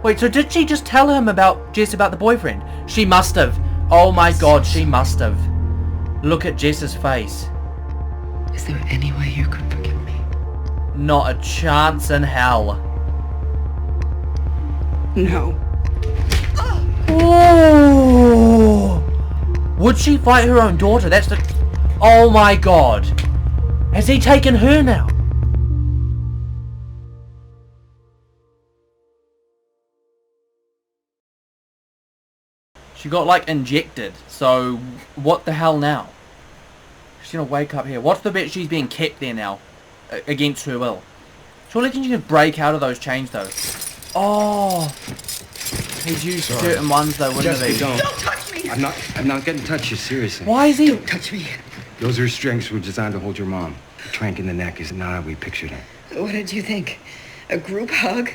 Wait, so did she just tell him about Jess about the boyfriend? She must have. Oh my god, she must have. Look at Jess's face. Is there any way you could forgive me? Not a chance in hell. No. Oh! Would she fight her own daughter? That's the... Oh my god. Has he taken her now? She got like injected. So what the hell now? She's gonna wake up here. What's the bet she's being kept there now? Against her will. Surely can you just break out of those chains though? Oh! He'd use certain ones though, wouldn't he? Don't touch me! I'm not getting touch you, seriously. Why is he? Don't touch me. Those restraints were designed to hold your mom. The trank in the neck is not how we pictured it. What did you think? A group hug?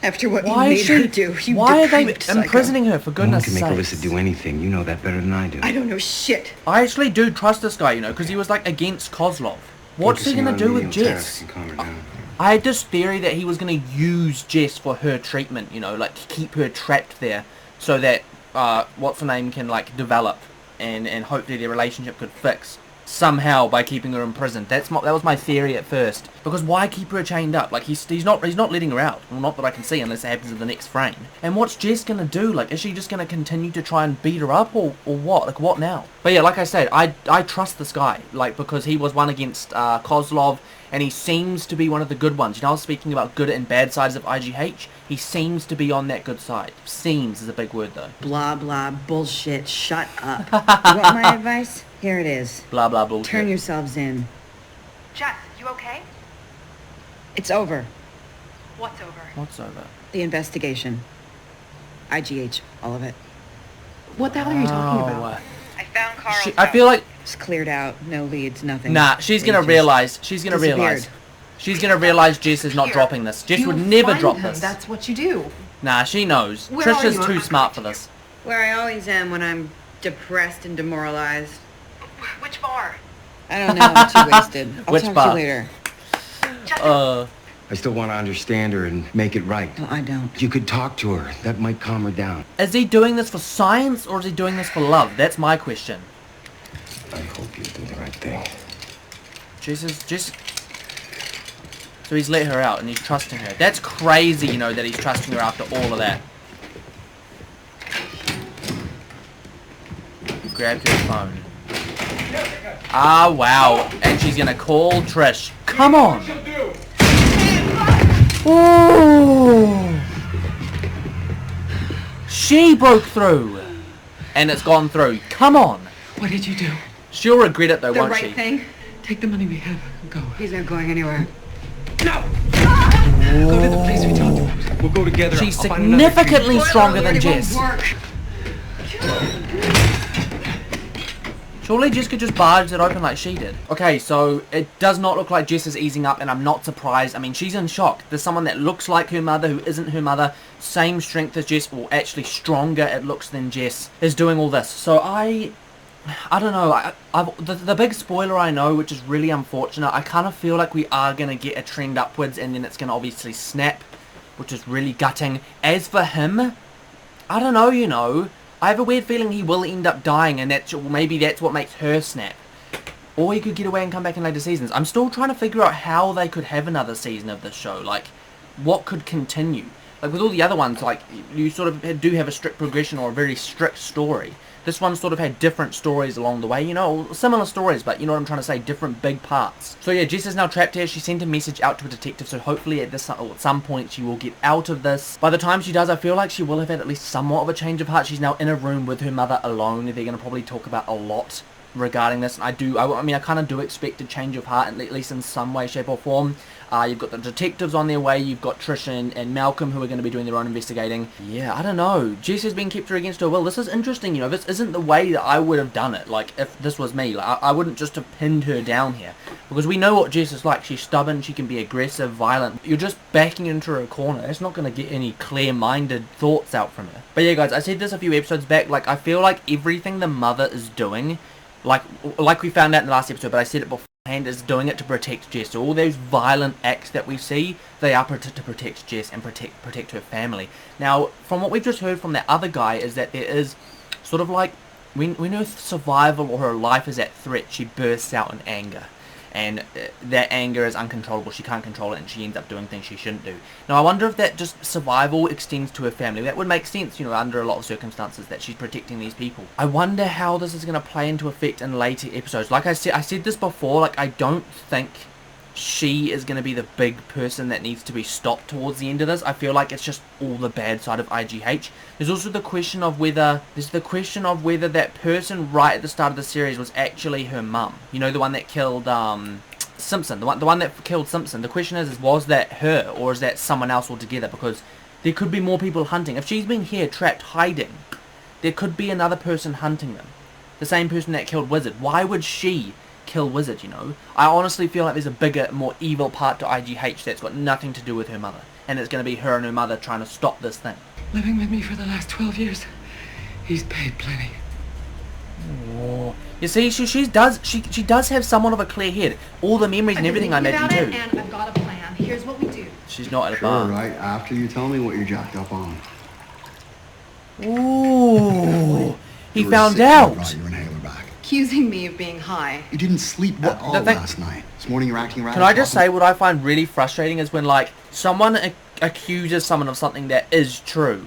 After what Why you is made she? her do? You Why are they depraved psycho. imprisoning her? For No one goodness' can make sake! Alyssa do anything. You know that better than I do. I don't know shit. I actually do trust this guy, you know, because he was like against Kozlov. What's he Focusing gonna on do with remedial Jess? tasks can calm her down. I had this theory that he was gonna use Jess for her treatment, you know, like keep her trapped there, so that what's her name can like develop, and hopefully their relationship could fix somehow by keeping her in prison. That was my theory at first. Because why keep her chained up? Like he's not letting her out. Well, not that I can see unless it happens in the next frame. And what's Jess gonna do? Like, is she just gonna continue to try and beat her up, or what? Like, what now? But yeah, like I said, I trust this guy, like, because he was one against Kozlov, and he seems to be one of the good ones. You know, I was speaking about good and bad sides of IGH. He seems to be on that good side. Seems is a big word though. Blah, blah, bullshit. Shut up. You want my advice? Here it is. Blah blah bullshit. Turn yourselves in. Jess, you okay? It's over. What's over? What's over? The investigation. IGH. All of it. What the hell are you talking about? I found Carl's I feel like It's cleared out. No leads, nothing. nah, she's gonna They just realize. She's gonna realize. disappeared. She's gonna realize Jess is not dropping this. Jess would never drop this. That's what you do. Nah, she knows. Where are Trisha's you? too smart for this. Where I always am when I'm depressed and demoralized. Which bar? I don't know. I'm too wasted. I'll Which talk bar? to you later. I still want to understand her and make it right. No, I don't. You could talk to her. That might calm her down. Is he doing this for science or is he doing this for love? That's my question. I hope you do the right thing. Jesus. So he's let her out and he's trusting her. That's crazy, you know, that he's trusting her after all of that. Grabbed her phone. Ah, wow. And she's gonna call Trish. Come on! Ooh! She broke through! And it's gone through. Come on! What did you do? She'll regret it though, The won't right she? thing? Take the money we have and go. He's not going anywhere. No! Go to the place we talked about. We'll go together. She's I'll find another significantly Spoiler stronger alert, than it won't Jess. work. Surely Jess could just barge it open like she did. Okay, so it does not look like Jess is easing up, and I'm not surprised. I mean, she's in shock. There's someone that looks like her mother who isn't her mother, same strength as Jess, or actually stronger at looks than Jess, is doing all this. So I don't know. The big spoiler I know, which is really unfortunate, I kind of feel like we are going to get a trend upwards, and then it's going to obviously snap, which is really gutting. As for him, I don't know, you know. I have a weird feeling he will end up dying, and maybe that's what makes her snap. Or he could get away and come back in later seasons. I'm still trying to figure out how they could have another season of this show. Like, what could continue? Like, with all the other ones, like, you sort of do have a strict progression or a very strict story. This one sort of had different stories along the way, you know, similar stories, but you know what I'm trying to say, different big parts. So yeah, Jess is now trapped here. She sent a message out to a detective, so hopefully at some point she will get out of this. By the time she does, I feel like she will have had at least somewhat of a change of heart. She's now in a room with her mother alone. They're going to probably talk about a lot regarding this, and I kind of do expect a change of heart, at least in some way, shape or form. You've got the detectives on their way, you've got Trish and Malcolm who are going to be doing their own investigating. Yeah, I don't know. Jess has been kept her against her will. This is interesting, you know, this isn't the way that I would have done it, like, if this was me. Like, I wouldn't just have pinned her down here, because we know what Jess is like. She's stubborn, she can be aggressive, violent. You're just backing into her corner. That's not going to get any clear-minded thoughts out from her. But yeah, guys, I said this a few episodes back, like, I feel like everything the mother is doing, like we found out in the last episode, but I said it before, and is doing it to protect Jess. So all those violent acts that we see, they are to protect Jess and protect her family. Now, from what we've just heard from that other guy, is that there is sort of like, when her survival or her life is at threat, she bursts out in anger. And that anger is uncontrollable. She can't control it, and she ends up doing things she shouldn't do. Now, I wonder if that just survival extends to her family. That would make sense, you know, under a lot of circumstances, that she's protecting these people. I wonder how this is going to play into effect in later episodes. Like I said this before, like, I don't think she is going to be the big person that needs to be stopped towards the end of this. I feel like it's just all the bad side of IGH. There's also the question of whether that person right at the start of the series was actually her mum. You know, the one that killed Simpson, the one that killed Simpson. The question is was that her, or is that someone else altogether? Because there could be more people hunting. If she's been here trapped hiding, there could be another person hunting them. The same person that killed Wizard. Why would she kill Wizard, you know? I honestly feel like there's a bigger, more evil part to IGH that's got nothing to do with her mother. And it's going to be her and her mother trying to stop this thing. Living with me for the last 12 years. He's paid plenty. Oh. You see, she does have somewhat of a clear head. All the memories and everything, I imagine, too. And I've got a plan. Here's what we do. She's not at a Sure, bar. right after you tell me what you're jacked up on. Ooh. He You were found sick, you out. brought your inhaler back. Accusing me of being high. You didn't sleep at all last night. This morning you're acting rather. Can I just say what I find really frustrating is when, like, someone accuses someone of something that is true,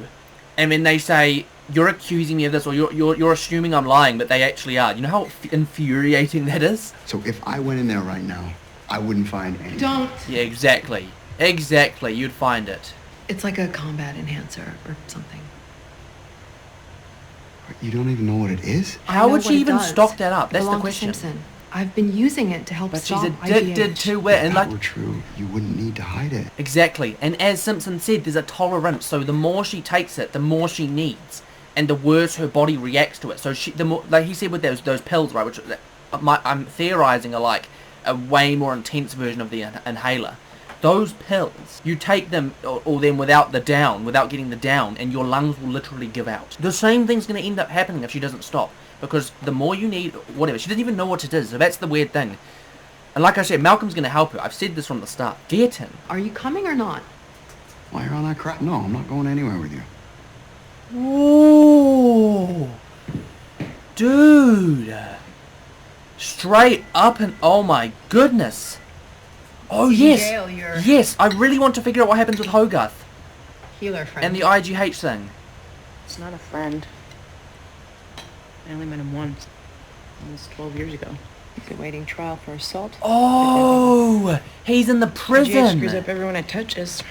and then they say, you're accusing me of this, or you're assuming I'm lying, but they actually are. You know how infuriating that is? So if I went in there right now, I wouldn't find anything. Don't. Yeah, exactly. Exactly, you'd find it. It's like a combat enhancer or something. You don't even know what it is? How would she even stock that up? That's the Belonged to question. Simpson. I've been using it to help But she's stop addicted IGH. to it, and If like, that were true, you wouldn't need to hide it. exactly. And as Simpson said, there's a tolerance. So the more she takes it, the more she needs, and the worse her body reacts to it. So the more, like he said with those pills, right? Which I'm theorizing are like a way more intense version of the inhaler. Those pills, you take them or them without getting the down, and your lungs will literally give out. The same thing's going to end up happening if she doesn't stop, because the more you need, whatever, she doesn't even know what it is, so that's the weird thing. And like I said, Malcolm's going to help her. I've said this from the start. Get him. Are you coming or not? Why you're on that crap? No, I'm not going anywhere with you. Ooh. Dude. Straight up and, oh my goodness. Oh yes, Jail, your yes, I really want to figure out what happens with Hogarth healer friend. and the IGH thing. It's not a friend. I only met him once. Almost 12 years ago. He's awaiting trial for assault. Oh, he's in the IGH prison. screws up everyone it touches.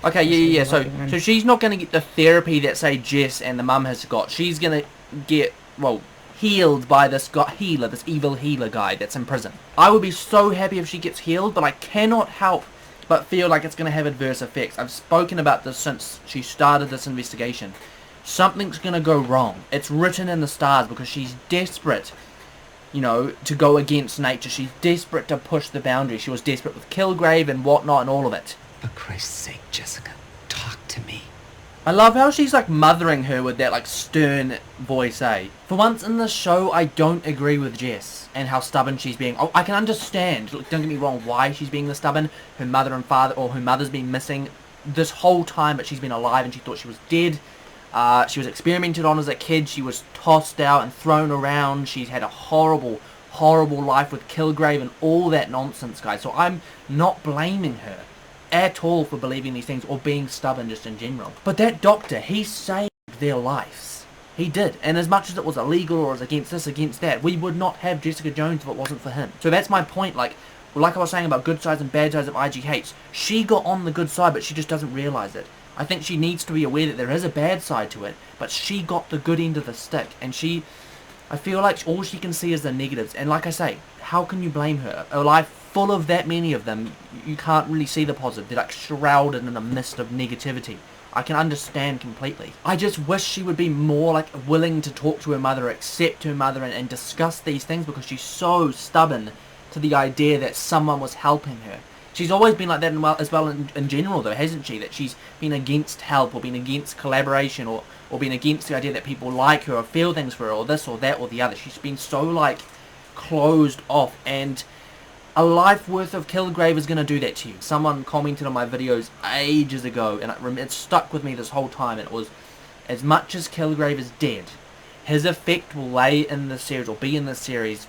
Okay, yeah. That's a lucky one. So she's not going to get the therapy that, say, Jess and the mum has got. She's going to get, well, healed by this healer, this evil healer guy that's in prison. I would be so happy if she gets healed, but I cannot help but feel like it's going to have adverse effects. I've spoken about this since she started this investigation. Something's going to go wrong. It's written in the stars, because she's desperate, you know, to go against nature. She's desperate to push the boundary. She was desperate with Kilgrave and whatnot and all of it. For Christ's sake, Jessica, talk to me. I love how she's like mothering her with that like stern voice, eh? For once in the show, I don't agree with Jess and how stubborn she's being. Oh, I can understand, look, don't get me wrong, why she's being this stubborn. Her mother and father, or her mother's been missing this whole time, but she's been alive and she thought she was dead. She was experimented on as a kid. She was tossed out and thrown around. She's had a horrible, horrible life with Kilgrave and all that nonsense, guys. So I'm not blaming her at all for believing these things or being stubborn just in general. But that doctor, he saved their lives. He did. And as much as it was illegal or was against this, against that, we would not have Jessica Jones if it wasn't for him. So that's my point. Like I was saying about good sides and bad sides of IGH, she got on the good side, but she just doesn't realise it. I think she needs to be aware that there is a bad side to it, but she got the good end of the stick, and I feel like all she can see is the negatives. And like I say, how can you blame her? A life full of that many of them, you can't really see the positive. They're like shrouded in a mist of negativity. I can understand completely. I just wish she would be more like willing to talk to her mother, accept her mother, and discuss these things, because she's so stubborn to the idea that someone was helping her. She's always been like that as well in general, though, hasn't she? That she's been against help, or been against collaboration, or been against the idea that people like her or feel things for her, or this or that or the other. She's been so, like, closed off. And A life worth of Kilgrave is going to do that to you. Someone commented on my videos ages ago, and it stuck with me this whole time. It was, as much as Kilgrave is dead, his effect will lay in the series, or be in the series,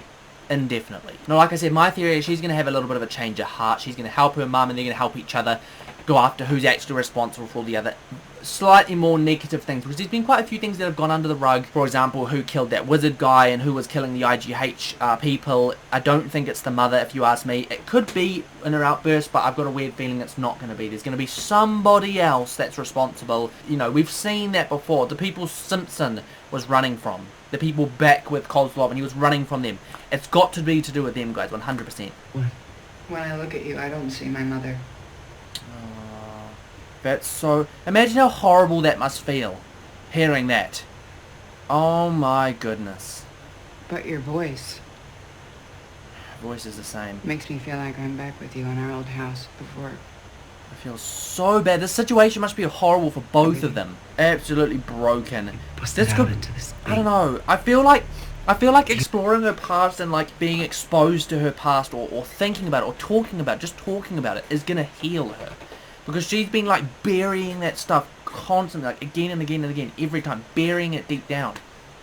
indefinitely. Now, like I said, my theory is she's going to have a little bit of a change of heart. She's going to help her mum, and they're going to help each other go after who's actually responsible for all the other slightly more negative things, because there's been quite a few things that have gone under the rug. For example, who killed that wizard guy and who was killing the IGH people. I don't think it's the mother, if you ask me. It could be in her outburst, but I've got a weird feeling it's not going to be. There's going to be somebody else that's responsible. You know, we've seen that before. The people Simpson was running from, the people back with Kozlov, and he was running from them. It's got to be to do with them, guys, 100%. When I look at you, I don't see my mother. That's so... Imagine how horrible that must feel, hearing that. Oh my goodness. But your voice Voice is the same. makes me feel like I'm back with you in our old house before. I feel so bad. This situation must be horrible for both of them. Absolutely broken. This could... I don't know. I feel like exploring her past and like being exposed to her past, or thinking about it, or talking about it, just talking about it, is gonna heal her. Because she's been like burying that stuff constantly, like again and again and again, every time, burying it deep down.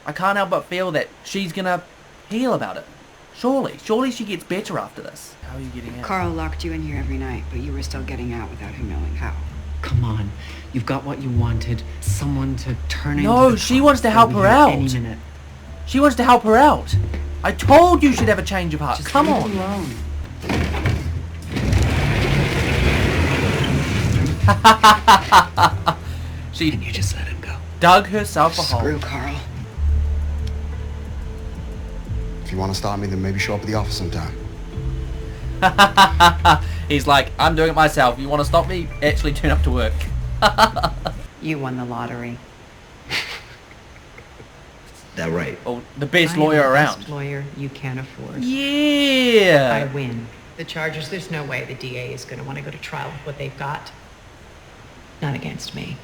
I can't help but feel that she's gonna heal about it. Surely she gets better after this. How are you getting out? Carl locked you in here every night, but you were still getting out without him knowing how. Come on. You've got what you wanted. Someone to turn into No, the she cop. wants to They'll help be her here out. any minute. She wants to help her out. I told you she'd have a change of heart. Just Come leave on. it alone. She And you just let him go. dug herself a Screw hole. Carl. If you want to stop me, then maybe show up at the office sometime. He's like, I'm doing it myself. You want to stop me? Actually turn up to work. You won the lottery. That right? Oh, the best I am lawyer the around. best lawyer you can afford. I Yeah. win. The charges, there's no way the DA is going to want to go to trial with what they've got. Not against me.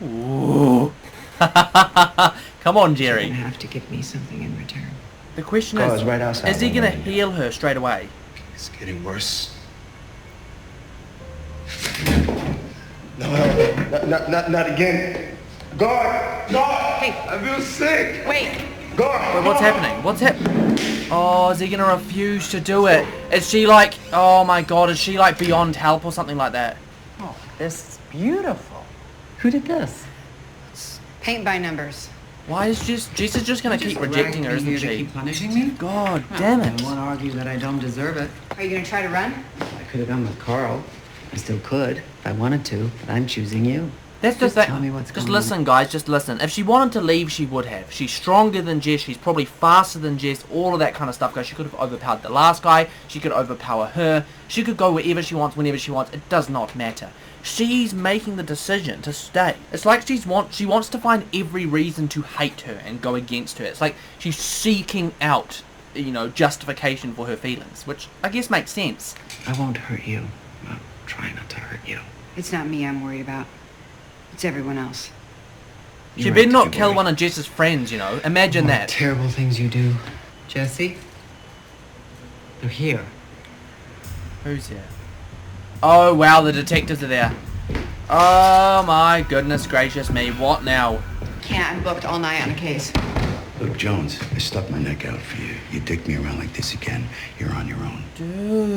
Ooh. Come on, You're Jerry. gonna have to give me something in return. The question Carl is, is right outside is he the going to window. heal her straight away? It's getting worse. No, not again. Guard! Hey. I feel sick! Wait! Guard! Wait, what's happening? What's happening? Oh, is he going to refuse to do it? Is she like, oh my god, is she like beyond help or something like that? Oh, this is beautiful. Who did this? Paint by numbers. Why is Jess is just going to keep rejecting her, isn't she? Keep punishing me? God damn I it. won't argue that I don't deserve it. Are you gonna try to run? I could have gone with Carl. I still could if I wanted to, but I'm choosing you. That's the Just thing. tell me what's Just going listen, on. guys. Just listen. If she wanted to leave, she would have. She's stronger than Jess. She's probably faster than Jess. All of that kind of stuff, guys. She could have overpowered the last guy. She could overpower her. She could go wherever she wants, whenever she wants. It does not matter. She's making the decision to stay. It's like she wants to find every reason to hate her and go against her. It's like she's seeking out, you know, justification for her feelings, which I guess makes sense. I won't hurt you. I'll try not to hurt you. It's not me I'm worried about. It's everyone else. She You're better right not to kill worry. one of Jess's friends, you know. Imagine What that. terrible things you do. Jesse? They're here. Who's here? Oh wow, the detectives are there. Oh my goodness gracious me, what now? Can't. I'm booked all night on a case. Look, Jones, I stuck my neck out for you. You dick me around like this again, you're on your own.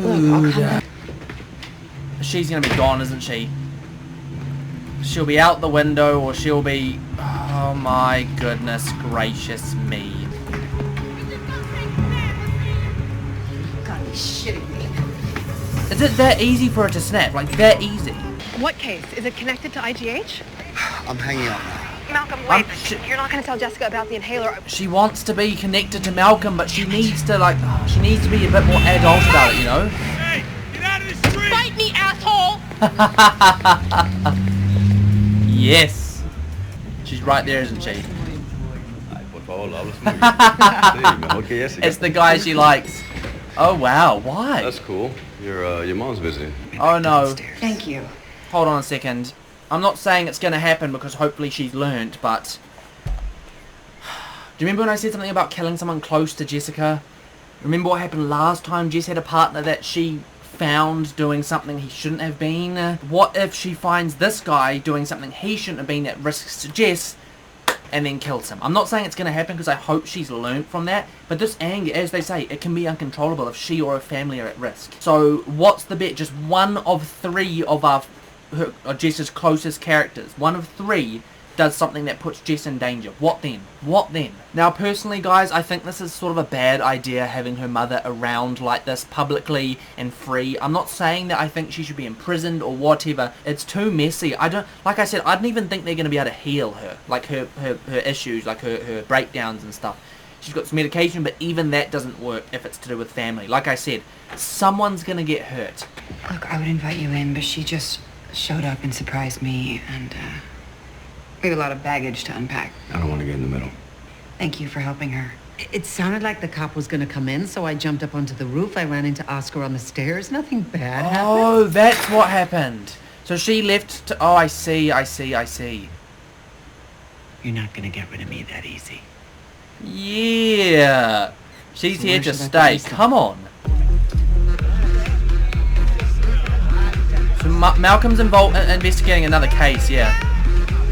Look, I'll come back. She's gonna be gone, isn't she? She'll be out the window, or she'll be... Oh my goodness gracious me. Gotta be shitting me. Is it that easy for her to snap? Like, that easy? What case? Is it connected to IGH? I'm hanging up now. Malcolm, Um, wait. You're not going to tell Jessica about the inhaler. She wants to be connected to Malcolm, but she needs to, like... she needs to be a bit more adult about it, you know? Fight me, asshole! Yes. She's right there, isn't she? It's the guy she likes. Oh wow, why? That's cool. Your mom's visiting. Oh no. Thank you. Hold on a second. I'm not saying it's gonna happen because hopefully she's learnt, but... Do you remember when I said something about killing someone close to Jessica? Remember what happened last time? Jess had a partner that she found doing something he shouldn't have been. What if she finds this guy doing something he shouldn't have been that risks to Jess and then kills him? I'm not saying it's going to happen because I hope she's learned from that, but this anger, as they say, it can be uncontrollable if she or her family are at risk. So what's the bet? Just one of three of Jess's closest characters, one of three, does something that puts Jess in danger. What then? What then? Now, personally, guys, I think this is sort of a bad idea, having her mother around like this publicly and free. I'm not saying that I think she should be imprisoned or whatever. It's too messy. Like I said, I don't even think they're going to be able to heal her, like her issues, like her breakdowns and stuff. She's got some medication, but even that doesn't work if it's to do with family. Like I said, someone's going to get hurt. Look, I would invite you in, but she just showed up and surprised me, and we have a lot of baggage to unpack. I don't want to get in the middle. Thank you for helping her. It sounded like the cop was going to come in, so I jumped up onto the roof. I ran into Oscar on the stairs. Nothing bad happened. Oh, that's what happened. So she left to... Oh, I see. You're not going to get rid of me that easy. Yeah. She's So here where to should I stay. put this Come on. So Malcolm's involved in investigating another case, yeah.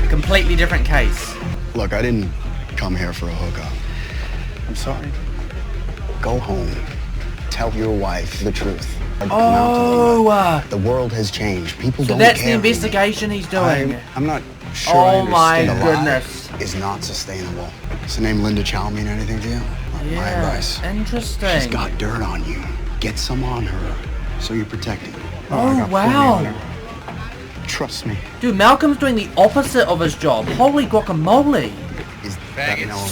A completely different case. Look, I didn't come here for a hookup. I'm sorry. Go home. Tell your wife the truth. Oh, The world has changed. People so don't that's care the anymore. investigation he's doing. I'm not sure Oh I understand. my A lie goodness. is not sustainable. Does the name Linda Chow mean anything to you? My Yeah, advice. interesting. She's got dirt on you. Get some on her, so you're protected. Oh, wow. Trust me. Dude, Malcolm's doing the opposite of his job. Holy guacamole. Is that no?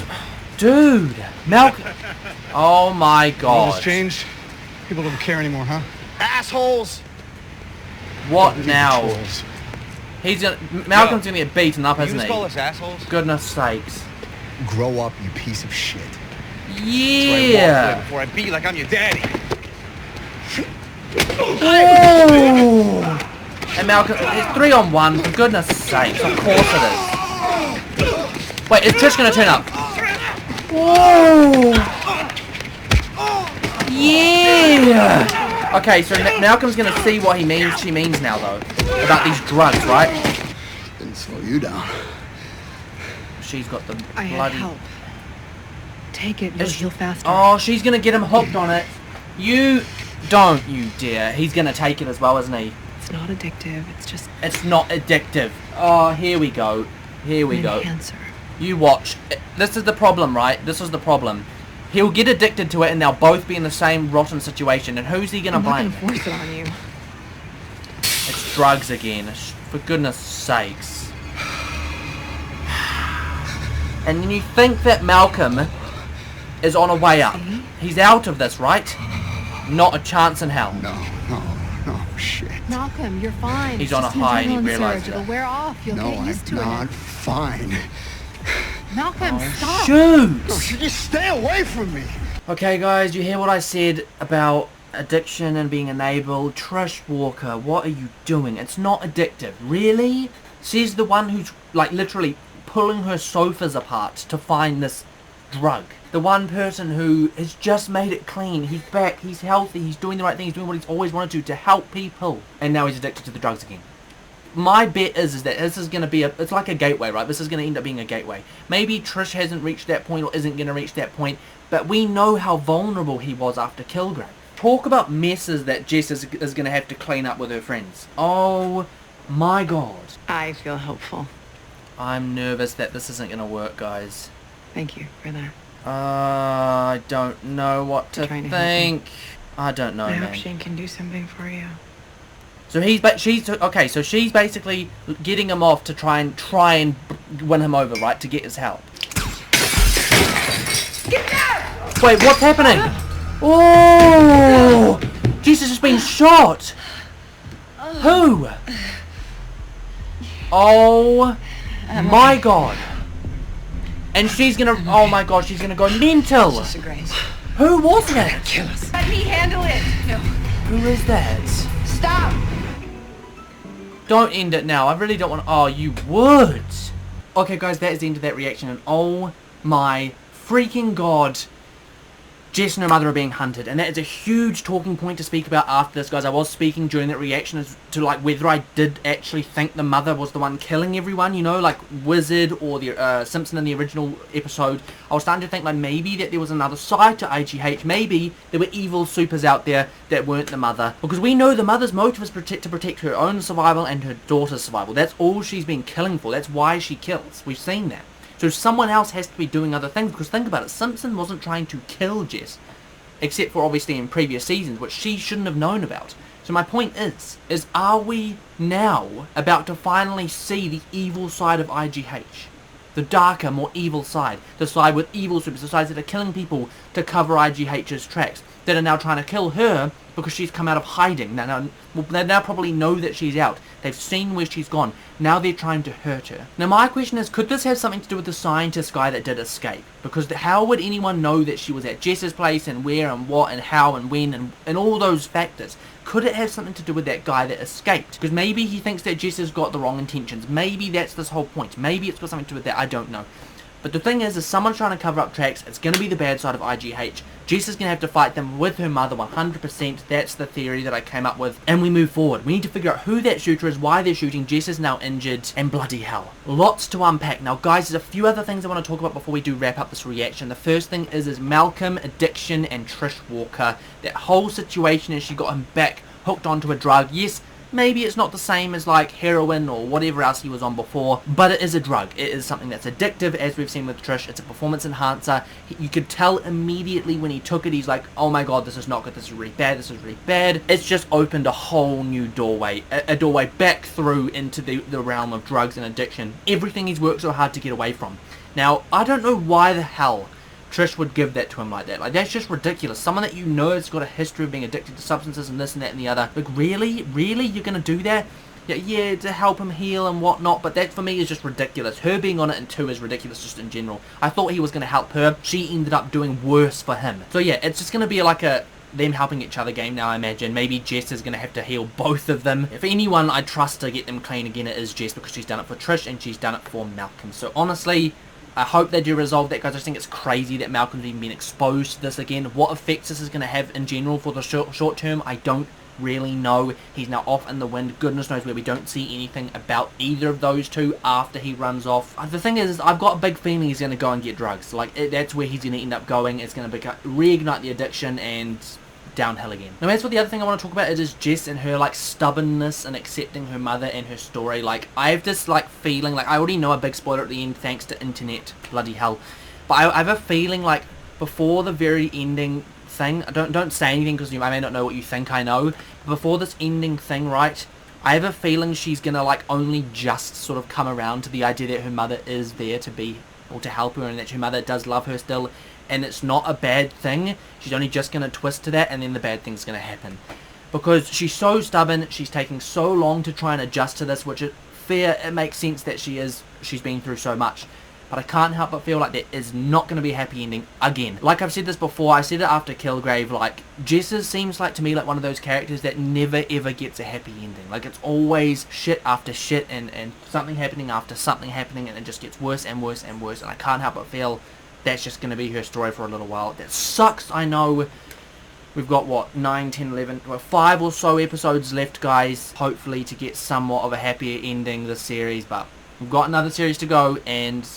Dude, Malcolm. Oh my The world has god. changed. People don't care anymore, huh? Assholes. What now? Trolls. Malcolm's gonna get beaten up, isn't he? us assholes? Goodness sakes. Grow up, you piece of shit. Yeah. Before I beat you like I'm your daddy. Oh. And Malcolm, it's 3-on-1, for goodness sakes. Of course it is. Wait, is Trish gonna turn up? Whoa. Yeah. Okay, so Malcolm's gonna see what she means now, though. About these drugs, right? Didn't slow you down. She's got the I had bloody... help. Take it, you'll Is- heal faster. Oh, she's gonna get him hooked on it. You don't, you dare. He's gonna take it as well, isn't he? It's not addictive, it's just It's not addictive. Oh, here we go. Here we an go. enhancer. You watch. This is the problem, right? This is the problem. He'll get addicted to it and they'll both be in the same rotten situation. And who's he gonna I'm not blame? gonna force it on you. It's drugs again. For goodness sakes. And then you think that Malcolm is on a way up. See? He's out of this, right? Not a chance in hell. No, shit. Malcolm, you're fine. He's It's on a just an high and he adrenaline realized surge. it. It'll wear off. You'll No, get used I'm to not it. fine. Malcolm, stop. Shoot! You just stay away from me. Okay guys, you hear what I said about addiction and being enabled? Trish Walker, what are you doing? It's not addictive. Really? She's the one who's like literally pulling her sofas apart to find this drug. The one person who has just made it clean. He's back, he's healthy, he's doing the right thing, he's doing what he's always wanted to help people. And now he's addicted to the drugs again. My bet is that this is going to be it's like a gateway, right? This is going to end up being a gateway. Maybe Trish hasn't reached that point or isn't going to reach that point, but we know how vulnerable he was after Kilgrave. Talk about messes that Jess is going to have to clean up with her friends. Oh my god. I feel hopeful. I'm nervous that this isn't going to work, guys. Thank you for that. I don't know what to Trying to help think. I don't know, I man. hope Shane can do something for you. So she's basically getting him off to try and win him over, right? To get his help. Wait, what's happening? Oh! Jesus has been shot! Who? Oh my god. And she's gonna, oh my god, she's gonna go mental. Just a grace. Who was that? Kill us. Let me handle it. No. Who is that? Stop. Don't end it now. I really don't want to, oh, you would. Okay guys, that is the end of that reaction, and oh my freaking god. Jess and her mother are being hunted, and that is a huge talking point to speak about after this, guys. I was speaking during that reaction as to like whether I did actually think the mother was the one killing everyone, you know, like Wizard or the Simpson in the original episode. I was starting to think like maybe that there was another side to IGH, maybe there were evil supers out there that weren't the mother, because we know the mother's motive is to protect her own survival and her daughter's survival. That's all she's been killing for. That's why she kills. We've seen that. So someone else has to be doing other things, because think about it, Simpson wasn't trying to kill Jess, except for obviously in previous seasons, which she shouldn't have known about. So my point is are we now about to finally see the evil side of IGH? The darker, more evil side. The side with evil supers, the sides that are killing people to cover IGH's tracks, that are now trying to kill her because she's come out of hiding. They now probably know that she's out. They've seen where she's gone. Now they're trying to hurt her. Now my question is, could this have something to do with the scientist guy that did escape? Because how would anyone know that she was at Jess's place, and where and what and how and when and all those factors? Could it have something to do with that guy that escaped? Because maybe he thinks that Jess has got the wrong intentions. Maybe that's this whole point. Maybe it's got something to do with that. I don't know. But the thing is someone's trying to cover up tracks. It's going to be the bad side of IGH. Jess is going to have to fight them with her mother 100%. That's the theory that I came up with. And we move forward. We need to figure out who that shooter is, why they're shooting. Jess is now injured, and bloody hell. Lots to unpack. Now guys, there's a few other things I want to talk about before we do wrap up this reaction. The first thing is Malcolm, addiction, and Trish Walker. That whole situation as she got him back hooked onto a drug. Yes, maybe it's not the same as like heroin or whatever else he was on before, but it is a drug. It is something that's addictive, as we've seen with Trish. It's a performance enhancer. You could tell immediately when he took it, he's like, oh my god, this is not good, this is really bad, this is really bad. It's just opened a whole new doorway, a doorway back through into the realm of drugs and addiction. Everything he's worked so hard to get away from. Now, I don't know why the hell Trish would give that to him like that. Like, that's just ridiculous. Someone that you know has got a history of being addicted to substances and this and that and the other. Like, really? Really? You're going to do that? Yeah, to help him heal and whatnot, but that for me is just ridiculous. Her being on it in 2 is ridiculous just in general. I thought he was going to help her. She ended up doing worse for him. So yeah, it's just going to be like a them helping each other game now, I imagine. Maybe Jess is going to have to heal both of them. If anyone I trust to get them clean again, it is Jess, because she's done it for Trish and she's done it for Malcolm. So honestly, I hope they do resolve that, guys. I just think it's crazy that Malcolm's even been exposed to this again. What effects this is going to have in general for the short term, I don't really know. He's now off in the wind. Goodness knows where. We don't see anything about either of those two after he runs off. The thing is, I've got a big feeling he's going to go and get drugs. Like, that's where he's going to end up going. It's going to reignite the addiction and downhill again. Now, as for the other thing I want to talk about, it is Jess and her like stubbornness and accepting her mother and her story. Like, I have this like feeling, like I already know a big spoiler at the end thanks to internet, bloody hell, but I have a feeling like before the very ending thing, don't say anything because I may not know what you think I know, but before this ending thing, right, I have a feeling she's gonna like only just sort of come around to the idea that her mother is there to be, or to help her, and that her mother does love her still, and it's not a bad thing. She's only just going to twist to that, and then the bad thing's going to happen. Because she's so stubborn, she's taking so long to try and adjust to this, which is fair, it makes sense that she's been through so much. But I can't help but feel like there is not going to be a happy ending again. Like I've said this before, I said it after Kilgrave, like, Jess seems like to me like one of those characters that never ever gets a happy ending. Like, it's always shit after shit, and something happening after something happening, and it just gets worse and worse and worse, and I can't help but feel that's just going to be her story for a little while. That sucks, I know. We've got, what, 9, 10, 11, well, 5 or so episodes left, guys, hopefully to get somewhat of a happier ending this series, but we've got another series to go, and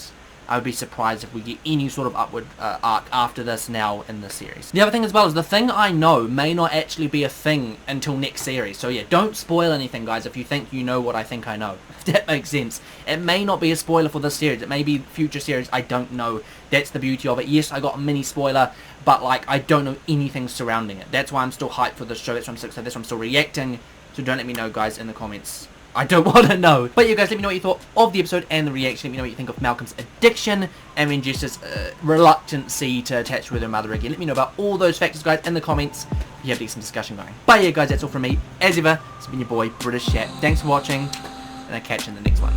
I would be surprised if we get any sort of upward arc after this now in this series. The other thing as well is the thing I know may not actually be a thing until next series. So yeah, don't spoil anything, guys, if you think you know what I think I know. If that makes sense. It may not be a spoiler for this series. It may be future series. I don't know. That's the beauty of it. Yes, I got a mini spoiler, but like I don't know anything surrounding it. That's why I'm still hyped for this show. That's why I'm so excited. That's why I'm still reacting. So don't let me know, guys, in the comments. I don't want to know. But you guys, let me know what you thought of the episode and the reaction. Let me know what you think of Malcolm's addiction and then Jess's reluctancy to attach with her mother again. Let me know about all those factors, guys, in the comments. We have decent discussion going. But yeah, guys, that's all from me. As ever, it's been your boy, BritishChap. Thanks for watching, and I'll catch you in the next one.